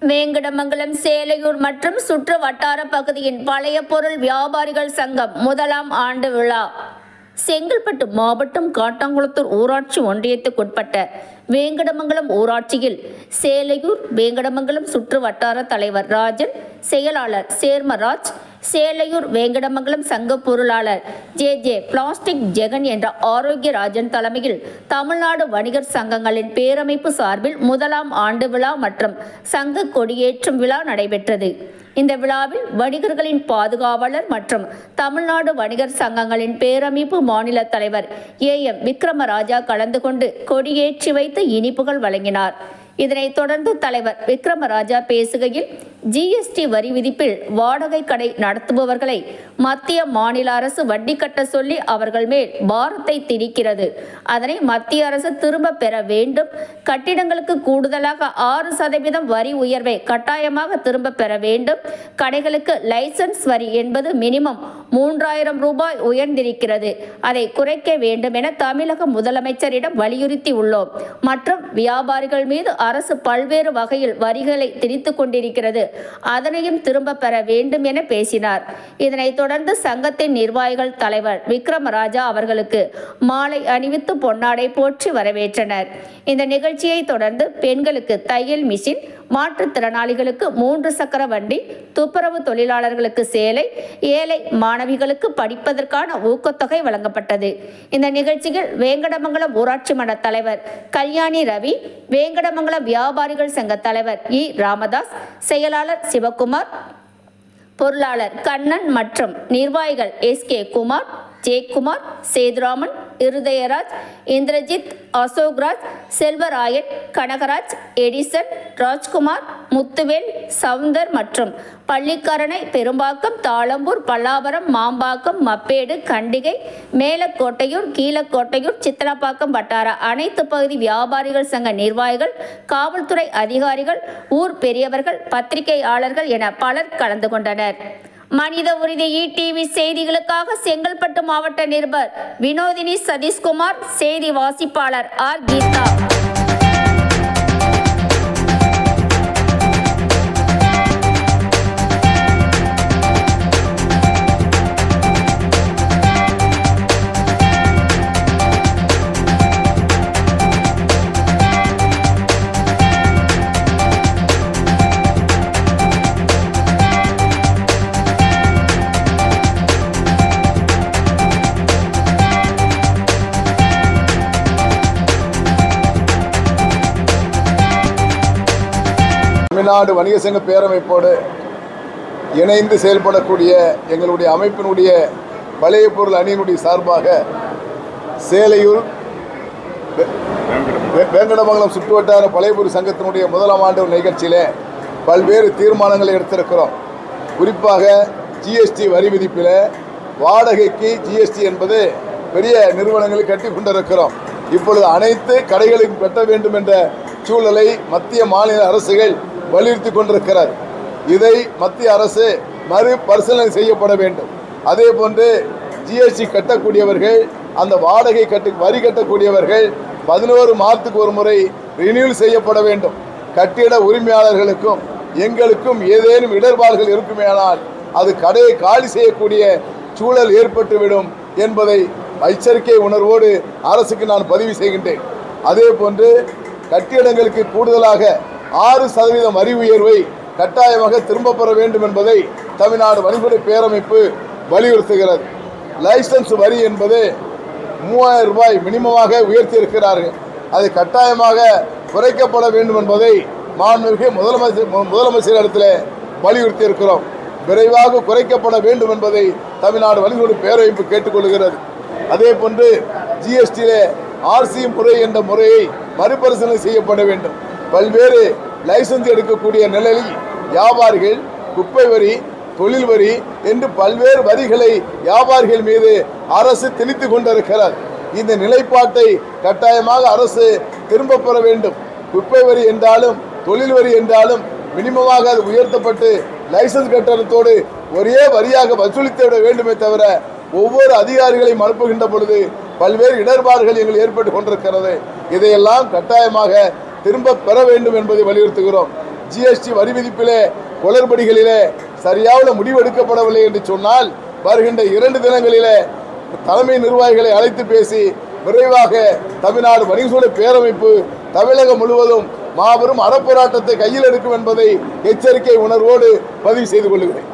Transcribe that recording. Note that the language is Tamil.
வேங்கடமங்கலம் சேலையூர் மற்றும் சுற்று வட்டார பகுதியின் பழைய பொருள் வியாபாரிகள் சங்கம் முதலாம் ஆண்டு விழா. செங்கல்பட்டு மாவட்டம் காட்டாங்குளத்தூர் ஊராட்சி ஒன்றியத்துக்குட்பட்ட வேங்கடமங்கலம் ஊராட்சியில் சேலையூர் வேங்கடமங்கலம் சுற்று வட்டார தலைவர் ராஜன், செயலாளர் சேர்மராஜ், சேலையூர் வேங்கடமங்கலம் சங்க பொருளாளர் ஜே பிளாஸ்டிக் ஜெகன் என்ற ஆரோக்கியராஜன் தலைமையில் தமிழ்நாடு வணிகர் சங்கங்களின் பேரமைப்பு சார்பில் முதலாம் ஆண்டு விழா மற்றும் சங்க கொடியேற்றும் விழா நடைபெற்றது. இந்த விழாவில் வணிகர்களின் பாதுகாவலர் மற்றும் தமிழ்நாடு வணிகர் சங்கங்களின் பேரமைப்பு மாநில தலைவர் AM விக்ரமராஜா கலந்து கொண்டு கொடியேற்றி வைத்து இனிப்புகள் வழங்கினார். இதனைத் தொடர்ந்து தலைவர் விக்ரமராஜா பேசுகையில், GST வரி விதிப்பில் வாடகை கடை நடத்துபவர்களை மத்திய மாநில அரசு வட்டி கட்ட சொல்லி அவர்கள் மேல் பாரத்தை திணிக்கிறது. அதனை மத்திய அரசு திரும்ப பெற வேண்டும். கட்டிடங்களுக்கு கூடுதலாக 6% வரி உயர்வை கட்டாயமாக திரும்ப பெற வேண்டும். கடைகளுக்கு லைசன்ஸ் வரி என்பது மினிமம் 3000 ரூபாய் உயர்ந்திருக்கிறது. அதை குறைக்க வேண்டும் என தமிழக முதலமைச்சரிடம் வலியுறுத்தி உள்ளோம். மற்றும் வியாபாரிகள் மீது அரசு பல்வேறு வகையில் வரிகளை திணித்துக் கொண்டிருக்கிறது. அதனையும் திரும்ப பெற வேண்டும் என பேசினார். இதனைத் தொடர்ந்து சங்கத்தின் நிர்வாகிகள் தலைவர் விக்ரமராஜா அவர்களுக்கு மாலை அணிவித்து பொன்னாடை போற்றி வரவேற்றனர். இந்த நிகழ்ச்சியை தொடர்ந்து பெண்களுக்கு தையல் மிஷின், மாற்றுத்திறனாளிகளுக்கு 3 சக்கர வண்டி, துப்புரவு தொழிலாளர்களுக்கு சேலை, ஏழை மாணவிகளுக்கு படிப்பதற்கான ஊக்கத்தொகை வழங்கப்பட்டது. இந்த நிகழ்ச்சியில் வேங்கடமங்கலம் ஊராட்சி மன்ற தலைவர் கல்யாணி ரவி, வேங்கடமங்கலம் வியாபாரிகள் சங்க தலைவர் ராமதாஸ், செயலாளர் சிவகுமார், பொருளாளர் கண்ணன் மற்றும் நிர்வாகிகள் SK குமார், ஜெயக்குமார், சேதுராமன், இருதயராஜ், இந்திரஜித், அசோக்ராஜ், செல்வராயன், கனகராஜ், எடிசன், ராஜ்குமார், முத்துவேல், சவுந்தர் மற்றும் பள்ளிக்கரணை, பெரும்பாக்கம், தாளம்பூர், பல்லாவரம், மாம்பாக்கம், மப்பேடு, கண்டிகை, மேலக்கோட்டையூர், கீழக்கோட்டையூர், சித்தலப்பாக்கம் வட்டார அனைத்து பகுதி வியாபாரிகள் சங்க நிர்வாகிகள், காவல்துறை அதிகாரிகள், ஊர் பெரியவர்கள், பத்திரிகையாளர்கள் என பலர் கலந்து கொண்டனர். மனித உரிமை ETV செய்திகளுக்காக செங்கல்பட்டு மாவட்ட நிருபர் வினோதினி சதீஷ்குமார், செய்தி வாசிப்பாளர் கீதா. தமிழ்நாடு வணிக சங்க பேரமைப்போடு இணைந்து செயல்படக்கூடிய எங்களுடைய அமைப்பினுடைய பழைய பொருள் அணியினுடைய சார்பாக சேலையூர் வேங்கடமங்கலம் சுற்றுவட்டார பழைய பொருள் சங்கத்தினுடைய முதலாம் ஆண்டு நிகழ்ச்சியிலே பல்வேறு தீர்மானங்களை எடுத்திருக்கிறோம். குறிப்பாக GST வரி விதிப்பில் வாடகைக்கு GST என்பது பெரிய நிறுவனங்களை கட்டி கொண்டிருக்கிறோம். இப்பொழுது அனைத்து கடைகளுக்கும் கட்ட வேண்டும் என்ற சூழலை மத்திய மாநில அரசுகள் வலியுறுத்தி கொண்டிருக்கிறது. இதை மத்திய அரசு மறுபரிசீலனை செய்யப்பட வேண்டும். அதே போன்று GST கட்டக்கூடியவர்கள், அந்த வாடகை வரி கட்டக்கூடியவர்கள் 11 மாதத்துக்கு ஒரு முறை ரினியூல் செய்யப்பட வேண்டும். கட்டிட உரிமையாளர்களுக்கும் எங்களுக்கும் ஏதேனும் இடர்பாடுகள் இருக்குமேயானால் அது கடையை காலி செய்யக்கூடிய சூழல் ஏற்பட்டுவிடும் என்பதை எச்சரிக்கை உணர்வோடு அரசுக்கு நான் பதிவு செய்கின்றேன். அதே போன்று கட்டிடங்களுக்கு கூடுதலாக 6% வரி உயர்வை கட்டாயமாக திரும்ப பெற வேண்டும் என்பதை தமிழ்நாடு வணிகர் பேரமைப்பு வலியுறுத்துகிறது. லைசன்ஸ் வரி என்பது 3000 ரூபாய் மினிமமாக உயர்த்தி இருக்கிறார்கள். அது கட்டாயமாக குறைக்கப்பட வேண்டும் என்பதை மாண்புமிகு முதலமைச்சரிடத்தில் வலியுறுத்தி இருக்கிறோம். விரைவாக குறைக்கப்பட வேண்டும் என்பதை தமிழ்நாடு வணிகர் பேரமைப்பு கேட்டுக்கொள்கிறது. அதே போன்று GSTயிலே RC முறை என்ற முறையை மறுபரிசீலனை செய்யப்பட வேண்டும். பல்வேறு லைசன்ஸ் எடுக்கக்கூடிய நிலையில் வியாபாரிகள் குப்பை வரி, தொழில் வரி என்று பல்வேறு வரிகளை வியாபாரிகள் மீது அரசு திணித்து கொண்டிருக்கிறார். இந்த நிலைப்பாட்டை கட்டாயமாக அரசு திரும்ப பெற வேண்டும். குப்பை வரி என்றாலும் தொழில் வரி என்றாலும் மினிமமாக அது உயர்த்தப்பட்டு லைசன்ஸ் கட்டணத்தோடு ஒரே வரியாக வசூலித்து விட வேண்டுமே தவிர ஒவ்வொரு அதிகாரிகளையும் அனுப்புகின்ற பொழுது பல்வேறு இடர்பாடுகள் எங்கள் ஏற்பட்டு கொண்டிருக்கிறது. இதையெல்லாம் கட்டாயமாக திரும்ப பெற வேண்டும் என்பதை வலியுறுத்துகிறோம். ஜிஎஸ்டி வரி விதிப்பிலே குளறுபடிகளிலே சரியான முடிவு எடுக்கப்படவில்லை என்று சொன்னால் வருகின்ற 2 தினங்களிலே தலைமை நிர்வாகிகளை அழைத்து பேசி விரைவாக தமிழ்நாடு வணிகசூழல் பேரமைப்பு தமிழகம் முழுவதும் மாபெரும் அறப்போராட்டத்தை கையில் எடுக்கும் என்பதை எச்சரிக்கை உணர்வோடு பதிவு செய்து கொள்கிறேன்.